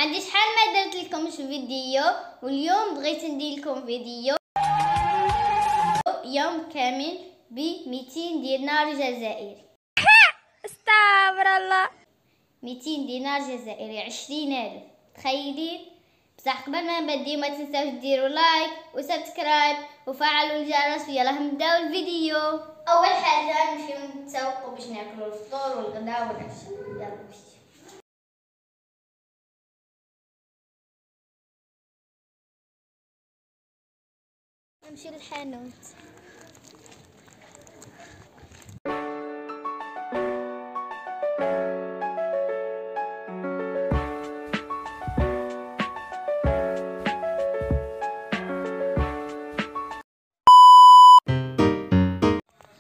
عندي شحال ما درت لكمش فيديو، واليوم بغيت ندير لكم فيديو يوم كامل ب 200 دينار جزائري. استغفر الله. 200 دينار جزائري 20,000، تخيلين؟ بصح قبل ما نبدي ما تنساوش ديروا لايك وسبسكرايب وفعلوا الجرس. يلا نبداو الفيديو. اول حاجه نمشيو نتسوقوا باش ناكلوا الفطور والغداء والعشاء. يلا نمشيو. نمشي للحانوت.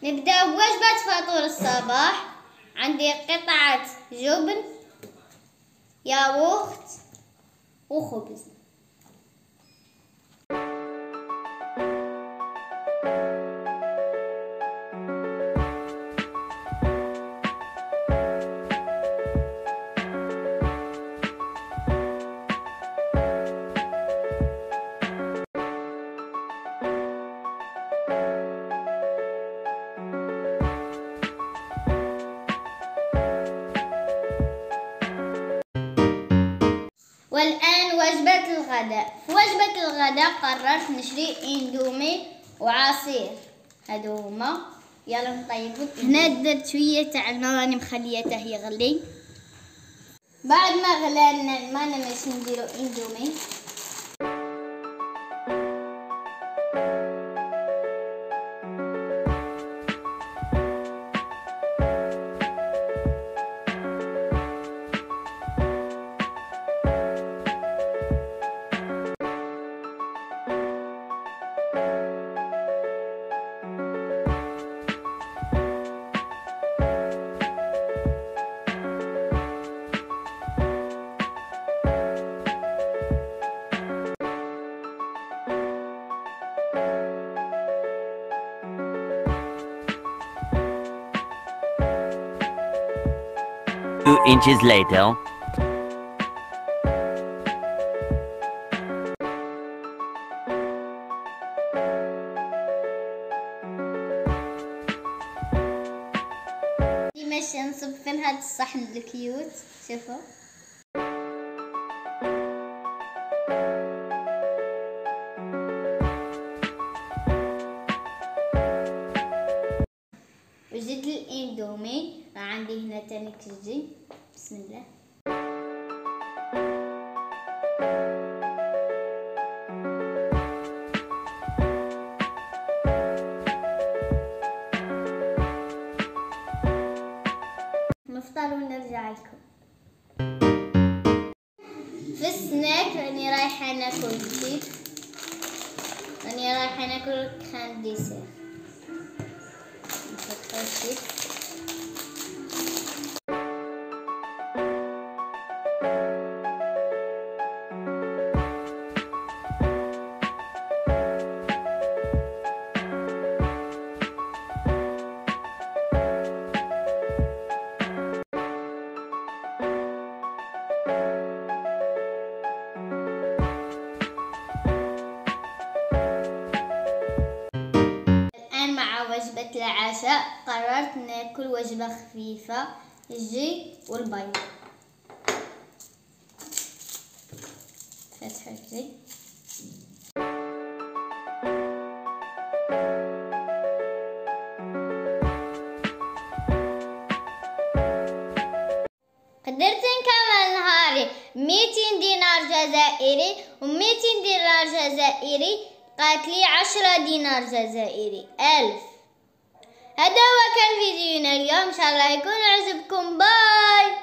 نبدأ بوجبة فطور الصباح. عندي قطعة جبن، ياغورت وخبز. والآن وجبة الغداء. في وجبة الغداء قررت نشري اندومي وعصير، هادو هما. يلا نطيبو. هنا درت شوية تاع الماء راني مخليته يغلي. بعد ما غلى لنا الماء نمشي نديرو اندومي. Two inches later. ماشي نصب فين هاد الصحن الكيوت، شوفوا. وجد الاندومي عندي هنا تاني كجي. بسم الله. نفطر ونرجع لكم. في السناك راني رايحه ناكل شيبس، راني رايحه ناكل كريم ديسير. نحط الشيبس. مع وجبة العشاء قررت ناكل وجبة خفيفة، الجي والبيض. فتح الجي. قدرت نكمل نهاري 200 دينار جزائري، و200 دينار جزائري قالت لي 10 دينار جزائري 1000. هذا هو كان فيديونا اليوم، ان شاء الله يكون عجبكم. باي.